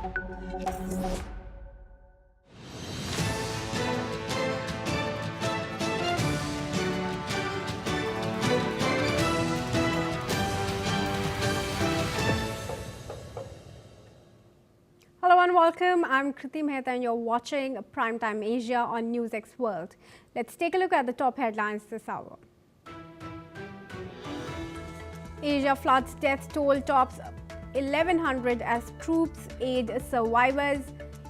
Hello and welcome. I'm Kriti Mehta and you're watching Primetime Asia on Newsx World. Let's take a look at the top headlines this hour. Asia floods death toll tops 1,100 as troops aid survivors.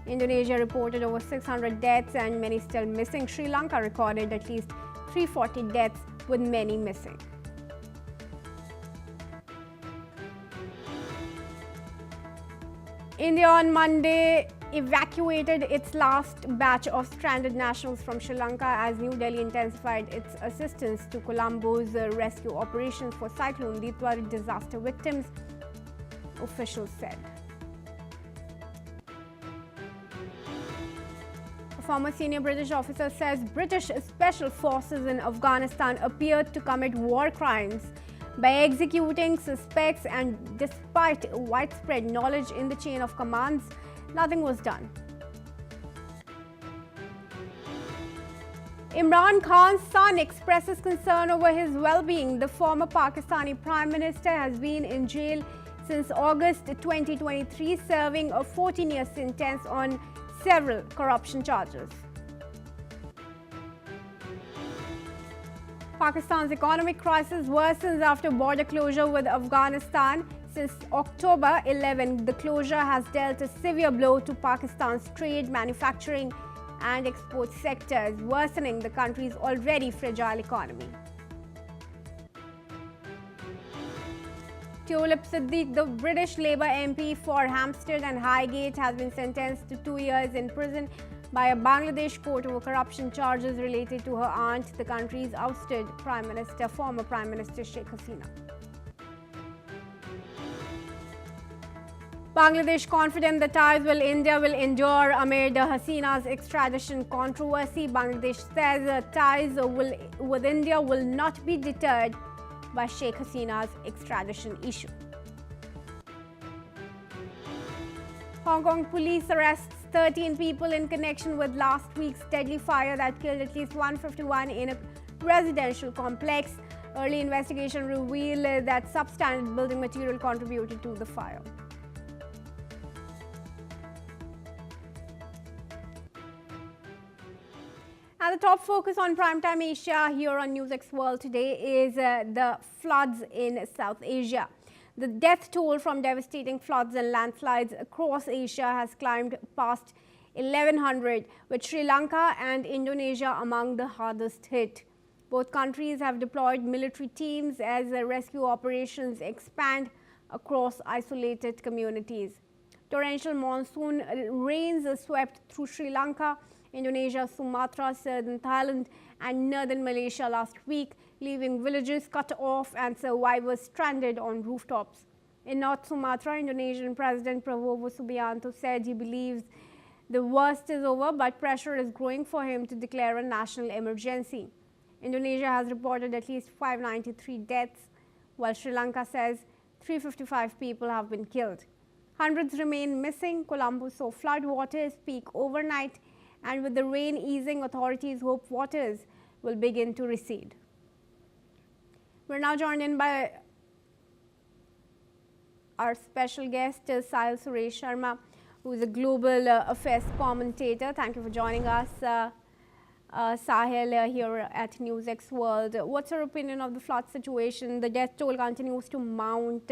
Indonesia reported over 600 deaths and many still missing. Sri Lanka recorded at least 340 deaths with many missing. India on Monday evacuated its last batch of stranded nationals from Sri Lanka as New Delhi intensified its assistance to Colombo's rescue operations for Cyclone Ditwar disaster victims, officials said. A former senior British officer says British special forces in Afghanistan appeared to commit war crimes by executing suspects, and despite widespread knowledge in the chain of commands, nothing was done. Imran Khan's son expresses concern over his well-being. The former Pakistani Prime Minister has been in jail since August 2023, serving a 14-year sentence on several corruption charges. Pakistan's economic crisis worsens after border closure with Afghanistan. Since October 11, the closure has dealt a severe blow to Pakistan's trade, manufacturing and export sectors, worsening the country's already fragile economy. Tulip Siddique, the British Labour MP for Hampstead and Highgate, has been sentenced to 2 years in prison by a Bangladesh court over corruption charges related to her aunt, the country's ousted former Prime Minister Sheikh Hasina. Bangladesh confident the ties with India will endure amid Hasina's extradition controversy. Bangladesh says ties with India will not be deterred by Sheikh Hasina's extradition issue. Hong Kong police arrests 13 people in connection with last week's deadly fire that killed at least 151 in a residential complex. Early investigation revealed that substandard building material contributed to the fire. And the top focus on Primetime Asia here on Newsx World today is the floods in South Asia. The death toll from devastating floods and landslides across Asia has climbed past 1,100, with Sri Lanka and Indonesia among the hardest hit. Both countries have deployed military teams as rescue operations expand across isolated communities. Torrential monsoon rains swept through Sri Lanka, Indonesia, Sumatra, southern Thailand and northern Malaysia last week, leaving villages cut off and survivors stranded on rooftops. In North Sumatra, Indonesian President Prabowo Subianto said he believes the worst is over, but pressure is growing for him to declare a national emergency. Indonesia has reported at least 593 deaths, while Sri Lanka says 355 people have been killed. Hundreds remain missing. Colombo saw flood waters peak overnight, and with the rain easing, authorities hope waters will begin to recede. We're now joined in by our special guest, Sahil Suresh Sharma, who is a global affairs commentator. Thank you for joining us, Sahil, here at Newsx World. What's your opinion of the flood situation? The death toll continues to mount.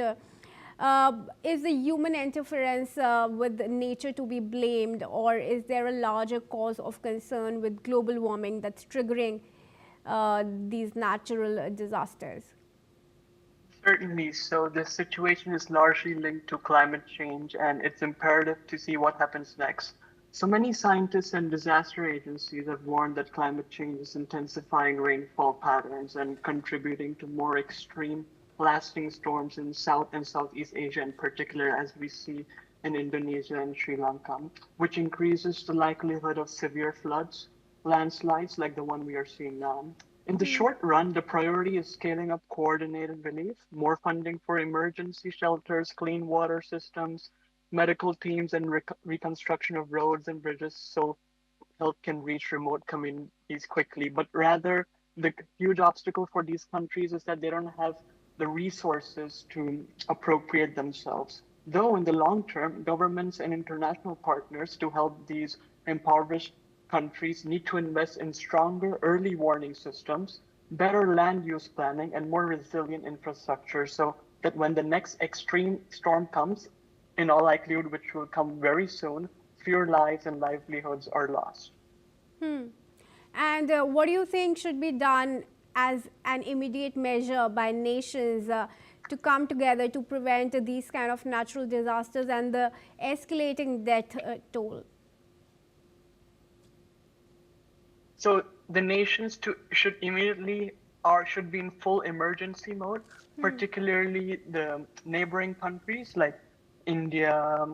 Is the human interference with nature to be blamed, or is there a larger cause of concern with global warming that's triggering these natural disasters? Certainly. So this situation is largely linked to climate change, and it's imperative to see what happens next. So many scientists and disaster agencies have warned that climate change is intensifying rainfall patterns and contributing to more extreme lasting storms in South and Southeast Asia in particular, as we see in Indonesia and Sri Lanka, which increases the likelihood of severe floods, landslides like the one we are seeing now. In the short run, the priority is scaling up coordinated relief, more funding for emergency shelters, clean water systems, medical teams and reconstruction of roads and bridges so help can reach remote communities quickly. But rather, the huge obstacle for these countries is that they don't have the resources to appropriate themselves. Though in the long term, governments and international partners to help these impoverished countries need to invest in stronger early warning systems, better land use planning, and more resilient infrastructure so that when the next extreme storm comes, in all likelihood, which will come very soon, fewer lives and livelihoods are lost. And what do you think should be done as an immediate measure by nations to come together to prevent these kind of natural disasters and the escalating death toll? So the nations should immediately should be in full emergency mode, particularly the neighboring countries like India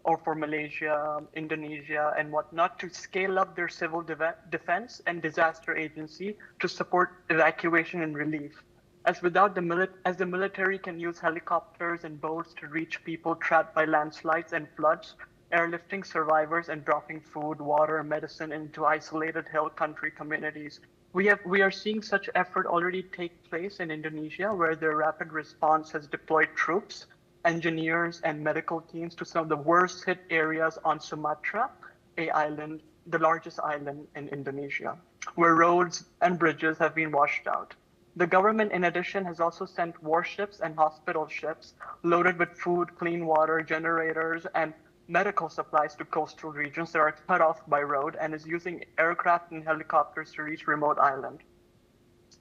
or for Malaysia, Indonesia, and whatnot to scale up their civil defense and disaster agency to support evacuation and relief. As the military can use helicopters and boats to reach people trapped by landslides and floods, airlifting survivors and dropping food, water, medicine into isolated hill country communities. We are seeing such effort already take place in Indonesia, where their rapid response has deployed troops, engineers, and medical teams to some of the worst hit areas on Sumatra, the largest island in Indonesia, where roads and bridges have been washed out. The government, in addition, has also sent warships and hospital ships loaded with food, clean water, generators, and medical supplies to coastal regions that are cut off by road and is using aircraft and helicopters to reach remote islands.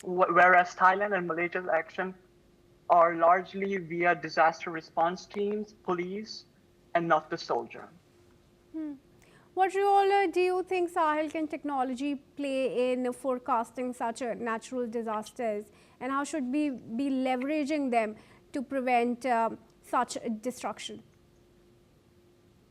Whereas Thailand and Malaysia's action are largely via disaster response teams, police, and not the soldier. What role do you think Sahel can technology play in forecasting such natural disasters, and how should we be leveraging them to prevent such destruction?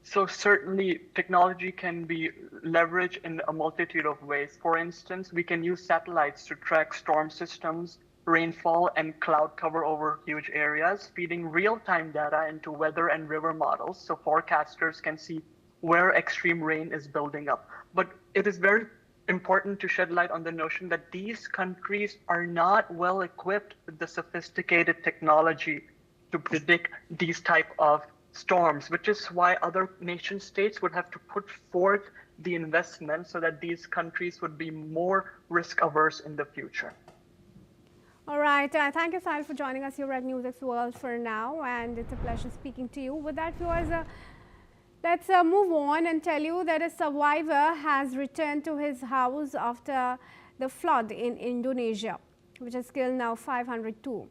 So certainly technology can be leveraged in a multitude of ways. For instance, we can use satellites to track storm systems, rainfall, and cloud cover over huge areas, feeding real-time data into weather and river models so forecasters can see where extreme rain is building up. But it is very important to shed light on the notion that these countries are not well equipped with the sophisticated technology to predict these type of storms, which is why other nation states would have to put forth the investment so that these countries would be more risk averse in the future. All right. Thank you, Sahil, for joining us here at Newsx World for now, and it's a pleasure speaking to you. With that, viewers, let's move on and tell you that a survivor has returned to his house after the flood in Indonesia, which has killed now 502.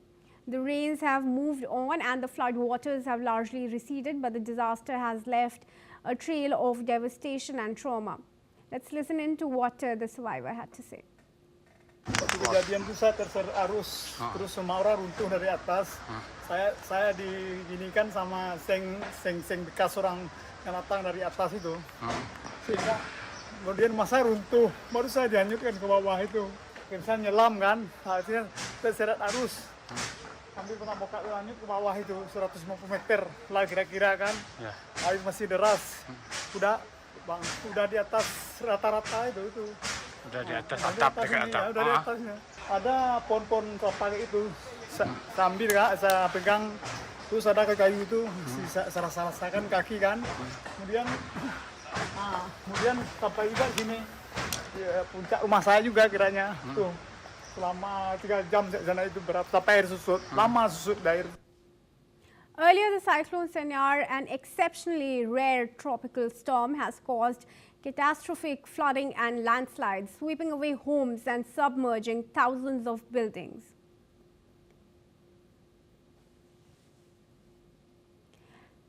The rains have moved on and the flood waters have largely receded, but the disaster has left a trail of devastation and trauma. Let's listen in to what the survivor had to say. Waktu kejadian itu saya terser arus, terus semua orang runtuh dari atas. Saya diginikan sama seng bekas orang yang datang dari atas itu. Sehingga kemudian rumah saya runtuh, baru saya dihanyutkan ke bawah itu. Akhirnya saya nyelam kan, akhirnya terseret arus. Hampir pernah boka lanjut ke bawah itu 150 meter lah kira-kira kan. Air masih deras. Udah di atas rata-rata itu. Udah di atas atap dekat atap. Ya, udah di atasnya. Ada pohon-pohon kelapa itu. Sambil saya pegang, terus ada kayu itu, saya rasakan kaki kan. Kemudian sampai juga sini ya, puncak rumah saya juga kiranya. Tuh. Selama 3 jam sana itu berat sampai air susut, lama susut air. Earlier, the cyclone Senyar, an exceptionally rare tropical storm, has caused catastrophic flooding and landslides, sweeping away homes and submerging thousands of buildings.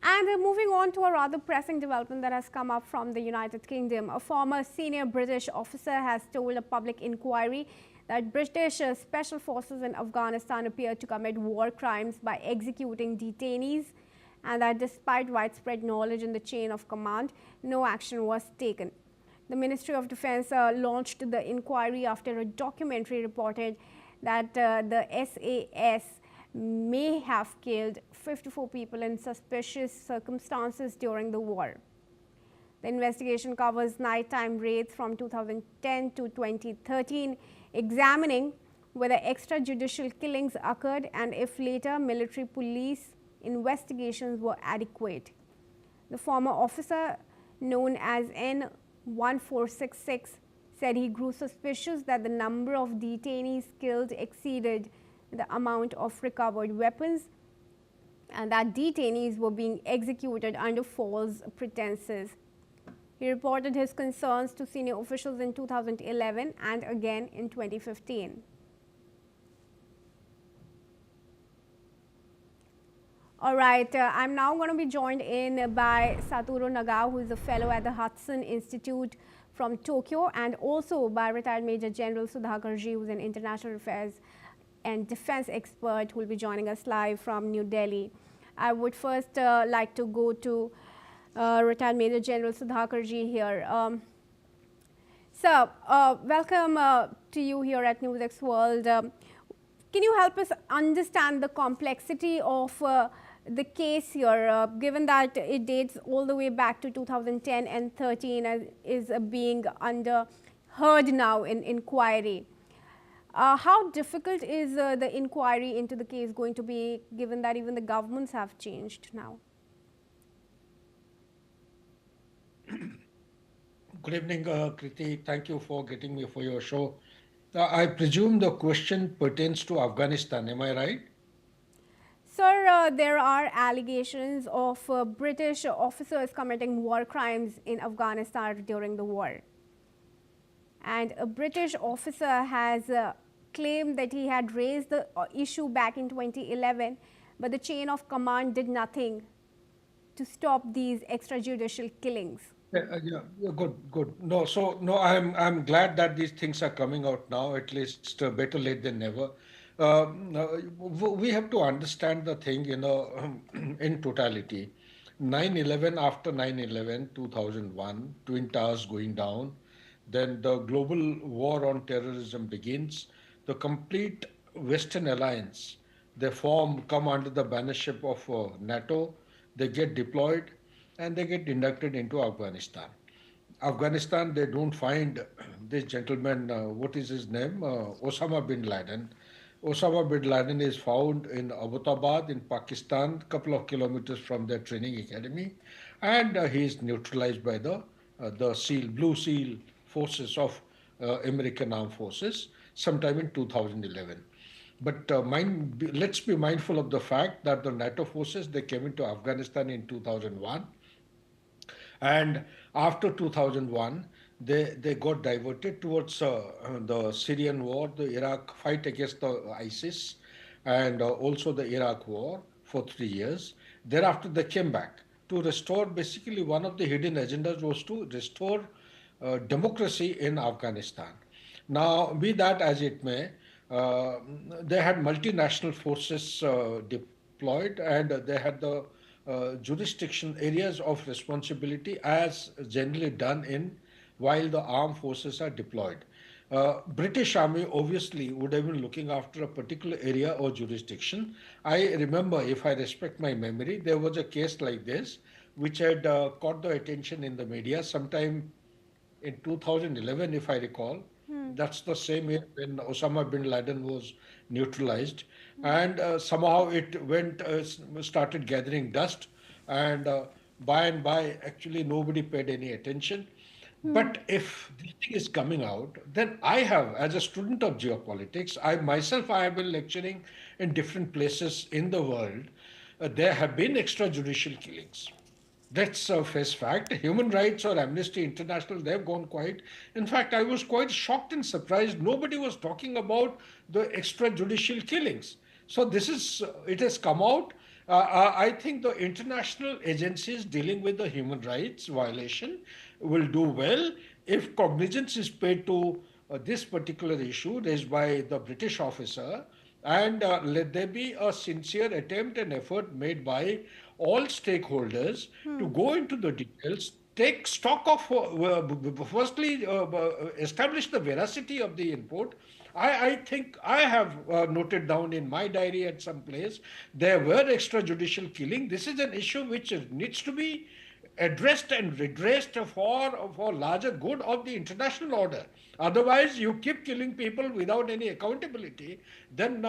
And moving on to a rather pressing development that has come up from the United Kingdom. A former senior British officer has told a public inquiry that British special forces in Afghanistan appear to commit war crimes by executing detainees, and that despite widespread knowledge in the chain of command, no action was taken. The Ministry of Defense launched the inquiry after a documentary reported that the SAS may have killed 54 people in suspicious circumstances during the war. The investigation covers nighttime raids from 2010 to 2013, examining whether extrajudicial killings occurred and if later military police investigations were adequate. The former officer, known as N1466, said he grew suspicious that the number of detainees killed exceeded the amount of recovered weapons and that detainees were being executed under false pretenses. He reported his concerns to senior officials in 2011 and again in 2015. All right, I'm now going to be joined in by Satoru Nagao, who is a fellow at the Hudson Institute from Tokyo, and also by retired Major General Sudhakarji, who is an international affairs and defense expert, who will be joining us live from New Delhi. I would first like to go to retired Major General Sudhakarji here. Sir, welcome to you here at Newsx World. Can you help us understand the complexity of the case here, given that it dates all the way back to 2010 and 13 and is being under heard now in inquiry? How difficult is the inquiry into the case going to be, given that even the governments have changed now? Good evening, Kriti. Thank you for getting me for your show. I presume the question pertains to Afghanistan, am I right? Sir, there are allegations of British officers committing war crimes in Afghanistan during the war. And a British officer has claimed that he had raised the issue back in 2011, but the chain of command did nothing to stop these extrajudicial killings. Yeah, good. No, I'm glad that these things are coming out now. At least better late than never. We have to understand the thing, in totality. 9/11, after 9/11, 2001, Twin Towers going down, then the global war on terrorism begins. The complete Western alliance, they come under the bannership of NATO. They get deployed and they get inducted into Afghanistan. Afghanistan, they don't find this gentleman, what is his name? Osama bin Laden. Osama bin Laden is found in Abbottabad in Pakistan, couple of kilometers from their training academy, and he is neutralized by the Blue SEAL forces of American Armed Forces sometime in 2011. But let's be mindful of the fact that the NATO forces, they came into Afghanistan in 2001. And after 2001, they got diverted towards the Syrian war, the Iraq fight against the ISIS, and also the Iraq war for 3 years. Thereafter, they came back to restore, basically one of the hidden agendas was to restore democracy in Afghanistan. Now, be that as it may, they had multinational forces deployed, and they had the jurisdiction areas of responsibility as generally done while the armed forces are deployed. British Army obviously would have been looking after a particular area or jurisdiction. I remember, if I respect my memory, there was a case like this which had caught the attention in the media sometime in 2011, if I recall. That's the same year when Osama bin Laden was neutralized. And somehow it started gathering dust, and by and by, actually nobody paid any attention. But if this thing is coming out, then I have, as a student of geopolitics, I have been lecturing in different places in the world. There have been extrajudicial killings. That's a face fact. Human Rights or Amnesty International, they've gone quiet. In fact, I was quite shocked and surprised. Nobody was talking about the extrajudicial killings. So it has come out. I think the international agencies dealing with the human rights violation will do well if cognizance is paid to this particular issue raised by the British officer, and let there be a sincere attempt and effort made by all stakeholders to go into the details, take stock of, firstly, establish the veracity of the input, I think I have noted down in my diary at some place there were extrajudicial killing. This is an issue which needs to be addressed and redressed for larger good of the international order. Otherwise, you keep killing people without any accountability, then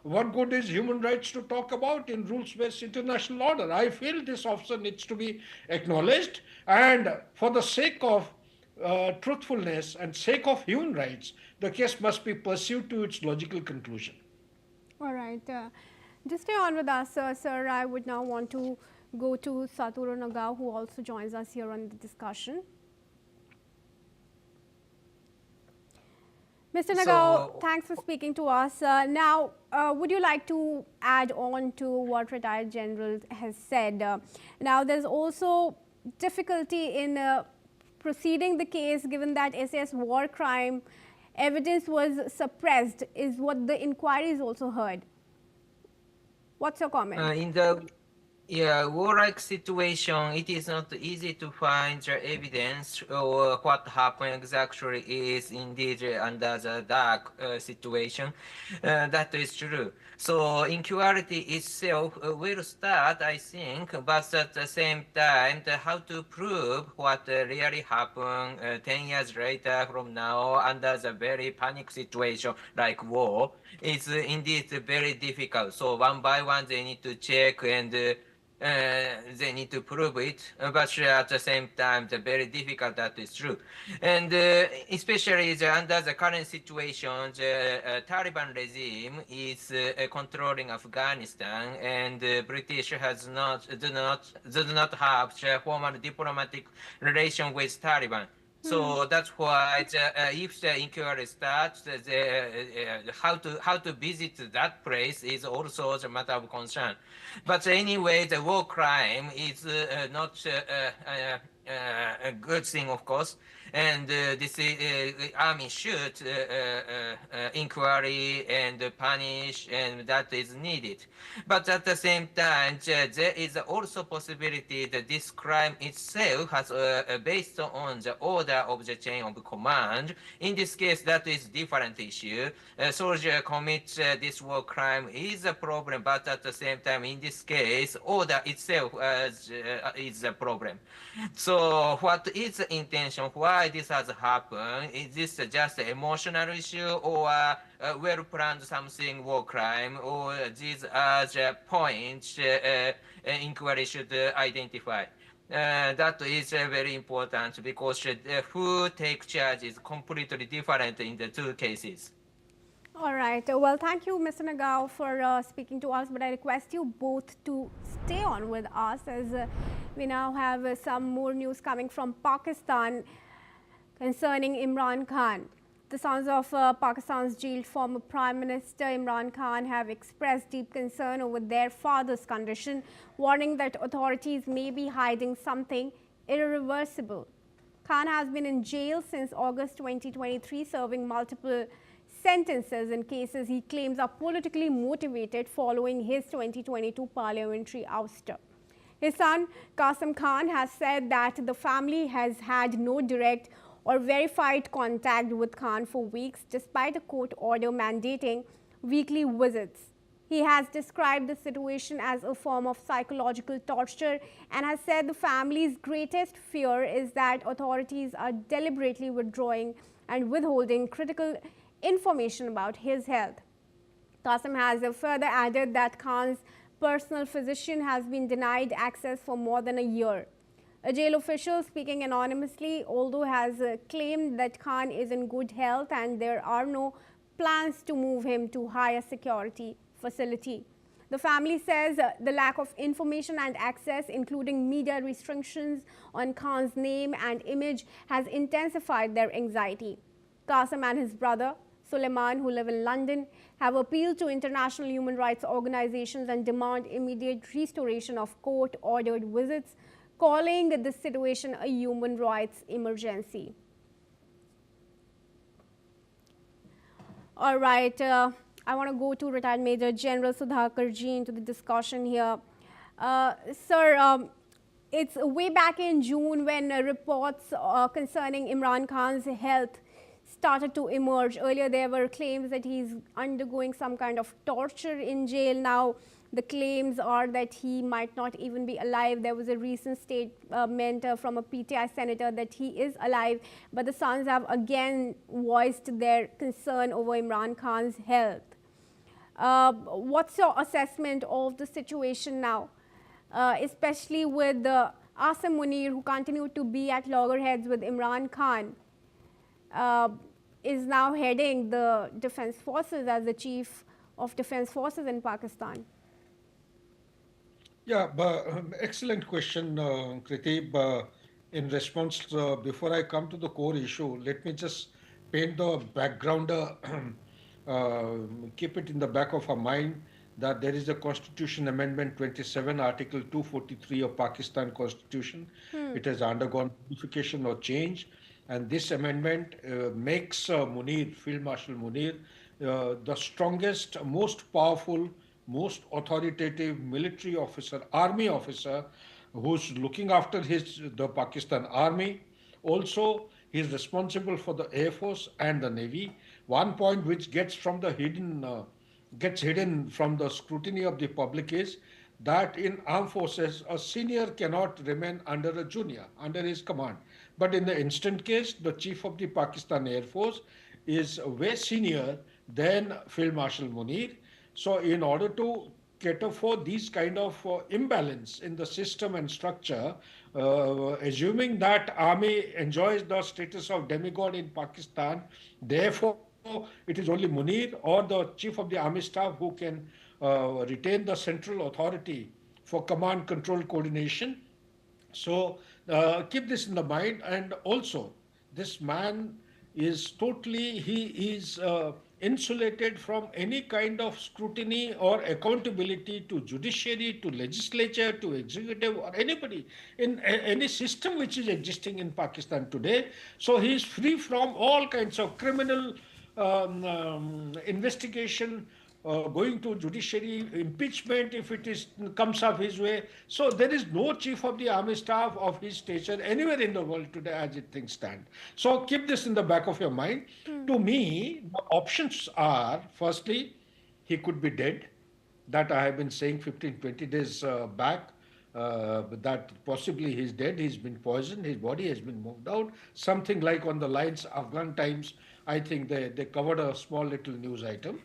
what good is human rights to talk about in rules-based international order? I feel this officer needs to be acknowledged, and for the sake of truthfulness and sake of human rights, the case must be pursued to its logical conclusion. All right. Just stay on with us, sir. I would now want to go to Saturo Nagao, who also joins us here on the discussion. Mr. Nagao, thanks for speaking to us. Now, would you like to add on to what retired general has said? Now, there's also difficulty in proceeding the case, given that SAS war crime evidence was suppressed, is what the inquiry is also heard. What's your comment? In the war-like situation, it is not easy to find the evidence or what happened exactly is indeed under the dark situation. That is true. So inquiry itself will start, I think, but at the same time, how to prove what really happened 10 years later from now under the very panic situation like war is indeed very difficult. So one by one, they need to check and they need to prove it, but at the same time, the very difficult, that is true. And especially under the current situation, the Taliban regime is controlling Afghanistan, and British has do not have a formal diplomatic relation with Taliban. So that's why if the inquiry starts, how to visit that place is also a matter of concern. But anyway, the war crime is not a good thing, of course. And this army should inquiry and punish, and that is needed. But at the same time, there is also possibility that this crime itself has based on the order of the chain of command. In this case, that is different issue. A soldier commits this war crime is a problem, but at the same time, in this case, order itself is a problem. So what is the intention? Why this has happened? Is this just an emotional issue, or well-planned something war crime, or these are the points inquiry should identify? That is very important, because who takes charge is completely different in the two cases. All right. Well, thank you, Mr. Nagao, for speaking to us. But I request you both to stay on with us, as we now have some more news coming from Pakistan concerning Imran Khan. The sons of Pakistan's jailed former Prime Minister Imran Khan have expressed deep concern over their father's condition, warning that authorities may be hiding something irreversible. Khan has been in jail since August 2023, serving multiple sentences in cases he claims are politically motivated following his 2022 parliamentary ouster. His son, Qasim Khan, has said that the family has had no direct or verified contact with Khan for weeks, despite a court order mandating weekly visits. He has described the situation as a form of psychological torture and has said the family's greatest fear is that authorities are deliberately withdrawing and withholding critical information about his health. Qasim has further added that Khan's personal physician has been denied access for more than a year. A jail official speaking anonymously, although has claimed that Khan is in good health and there are no plans to move him to higher security facility. The family says the lack of information and access, including media restrictions on Khan's name and image, has intensified their anxiety. Qasim and his brother, Suleiman, who live in London, have appealed to international human rights organizations and demand immediate restoration of court-ordered visits, calling this situation a human rights emergency. All right, I want to go to retired Major General Sudhakar Ji into the discussion here. Sir, it's way back in June when reports concerning Imran Khan's health started to emerge. Earlier, there were claims that he's undergoing some kind of torture in jail. Now, the claims are that he might not even be alive. There was a recent statement from a PTI senator that he is alive, but the Sons have again voiced their concern over Imran Khan's health. What's your assessment of the situation now, especially with Asim Munir, who continued to be at loggerheads with Imran Khan, is now heading the defense forces as the chief of defense forces in Pakistan? Yeah, excellent question, Kriti. In response, before I come to the core issue, let me just paint the background, keep it in the back of our mind that there is a Constitution Amendment 27, Article 243 of Pakistan Constitution. It has undergone modification or change, and this amendment makes Munir, Field Marshal Munir, the strongest, most powerful, most authoritative military officer, army officer, who's looking after the Pakistan army. Also, he is responsible for the Air Force and the Navy. One point which gets hidden from the scrutiny of the public is that in armed forces, a senior cannot remain under a junior, under his command. But in the instant case, the chief of the Pakistan Air Force is way senior than Field Marshal Munir. So in order to cater for these kind of imbalance in the system and structure, assuming that army enjoys the status of demigod in Pakistan, therefore it is only Munir or the chief of the army staff who can retain the central authority for command, control, coordination. So keep this in the mind. And also, this man is totally, he is insulated from any kind of scrutiny or accountability to judiciary, to legislature, to executive, or anybody in any system which is existing in Pakistan today. So he is free from all kinds of criminal investigation, going to judiciary, impeachment if it comes up his way. So there is no chief of the army staff of his stature anywhere in the world today as it things stand. So keep this in the back of your mind. To me, the options are, firstly, he could be dead. That I have been saying 15, 20 days back. That possibly he's dead, he's been poisoned, his body has been moved out. Something like on the lines Afghan Times, I think they covered a small little news item.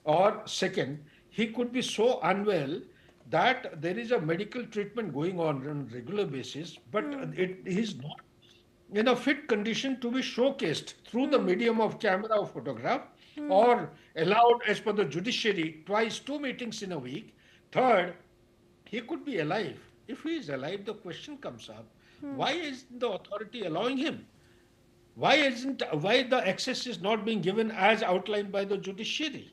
Or second, he could be so unwell that there is a medical treatment going on a regular basis, but it is not in a fit condition to be showcased through the medium of camera or photograph, or allowed as per the judiciary twice 2 meetings in a week. Third, he could be alive. If he is alive, the question comes up, why isn't the authority allowing him? Why the access is not being given as outlined by the judiciary?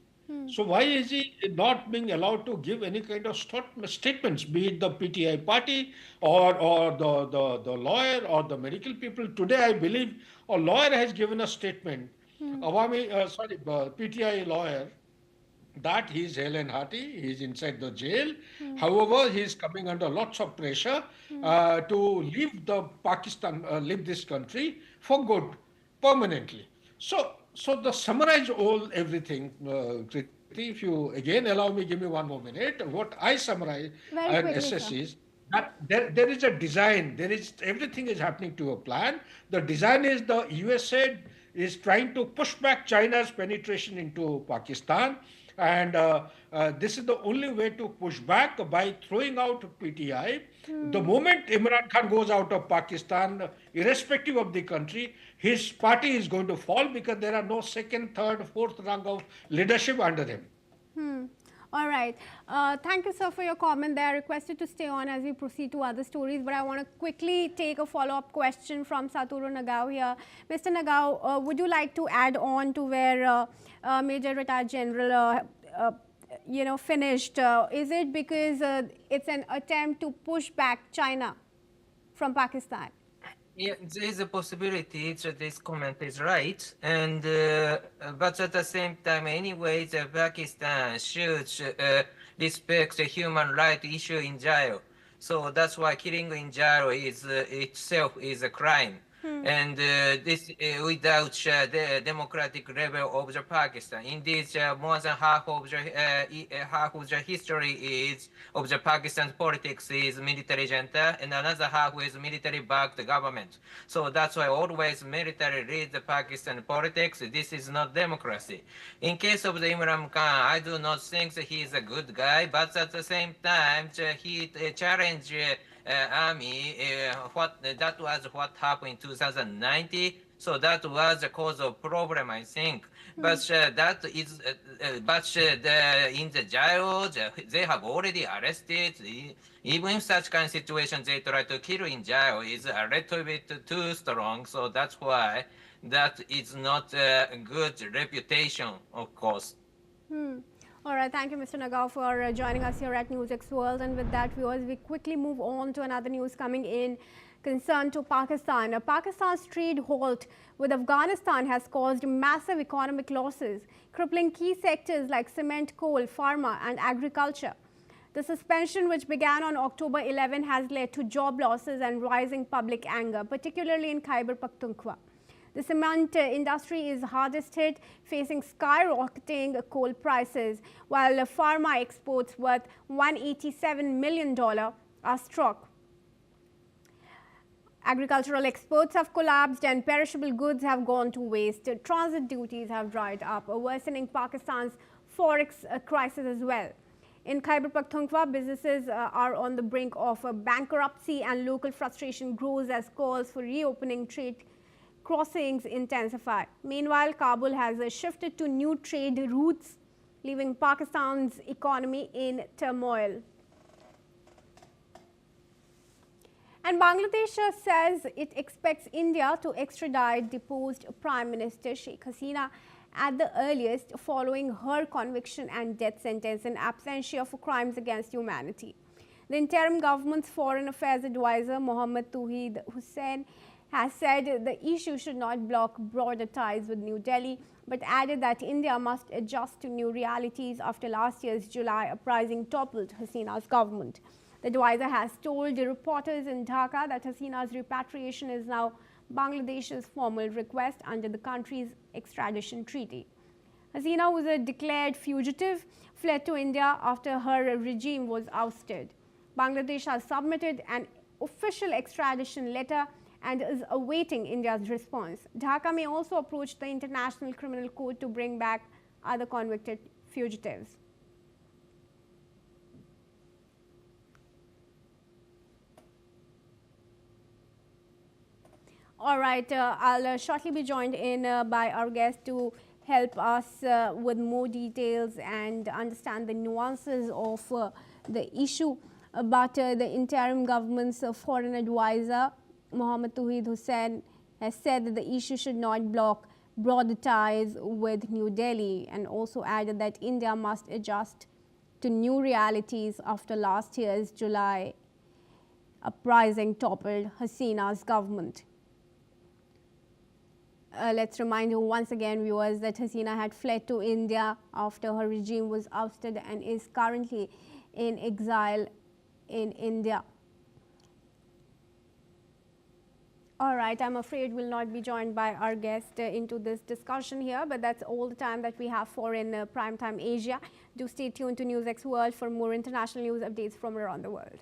So why is he not being allowed to give any kind of statements, be it the PTI party or the lawyer or the medical people? Today, I believe a lawyer has given a statement, PTI lawyer, that he is hale and hearty, he is inside the jail. However, he is coming under lots of pressure to leave leave this country for good, permanently. So the summarize everything, Kriti, if you again allow me, give me one more minute. What I summarize and assess is that there is a design. Everything is happening to a plan. The design is the USA is trying to push back China's penetration into Pakistan. And this is the only way to push back, by throwing out PTI. The moment Imran Khan goes out of Pakistan, irrespective of the country, his party is going to fall because there are no second, third, fourth rank of leadership under him. All right. Thank you, sir, for your comment. They are requested to stay on as we proceed to other stories. But I want to quickly take a follow-up question from Saturu Nagao here. Mr. Nagao, would you like to add on to where Major Retired General finished? Is it because it's an attempt to push back China from Pakistan? Yeah, there is a possibility that this comment is right, and but at the same time, anyway, the Pakistan should respect the human right issue in jail. So that's why killing in jail is itself is a crime. And this without the democratic level of the Pakistan. Indeed, more than half of the history is of the Pakistan politics is military junta, and another half is military-backed government. So that's why always military leads the Pakistan politics. This is not democracy. In case of the Imran Khan, I do not think that he is a good guy, but at the same time, he challenged army. That was what happened in 2019. So that was the cause of problem, I think. But that is, in the jail, they have already arrested. Even in such kind of situation, they try to kill in jail is a little bit too strong. So that's why that is not a good reputation, of course. All right, thank you, Mr. Nagao, for joining us here at Newsx World. And with that, viewers, we quickly move on to another news coming in concerned to Pakistan. Pakistan's trade halt with Afghanistan has caused massive economic losses, crippling key sectors like cement, coal, pharma, and agriculture. The suspension, which began on October 11, has led to job losses and rising public anger, particularly in Khyber Pakhtunkhwa. The cement industry is hardest hit, facing skyrocketing coal prices, while pharma exports worth $187 million are struck. Agricultural exports have collapsed and perishable goods have gone to waste. Transit duties have dried up, worsening Pakistan's forex crisis as well. In Khyber Pakhtunkhwa, businesses are on the brink of bankruptcy, and local frustration grows as calls for reopening trade crossings intensify. Meanwhile, Kabul has shifted to new trade routes, leaving Pakistan's economy in turmoil. And Bangladesh says it expects India to extradite deposed Prime Minister Sheikh Hasina at the earliest, following her conviction and death sentence in absentia for crimes against humanity. The interim government's foreign affairs advisor, Mohammad Tawheed Hussain, has said the issue should not block broader ties with New Delhi, but added that India must adjust to new realities after last year's July uprising toppled Hasina's government. The advisor has told reporters in Dhaka that Hasina's repatriation is now Bangladesh's formal request under the country's extradition treaty. Hasina, who was a declared fugitive, fled to India after her regime was ousted. Bangladesh has submitted an official extradition letter and is awaiting India's response. Dhaka may also approach the International Criminal Court to bring back other convicted fugitives. All right, I'll shortly be joined in by our guest to help us with more details and understand the nuances of the issue. But the interim government's foreign advisor, Mohammad Tawheed Hussain, has said that the issue should not block broader ties with New Delhi, and also added that India must adjust to new realities after last year's July uprising toppled Hasina's government. Let's remind you once again, viewers, that Hasina had fled to India after her regime was ousted and is currently in exile in India. All right, I'm afraid we'll not be joined by our guest into this discussion here, but that's all the time that we have for in Primetime Asia. Do stay tuned to Newsx World for more international news updates from around the world.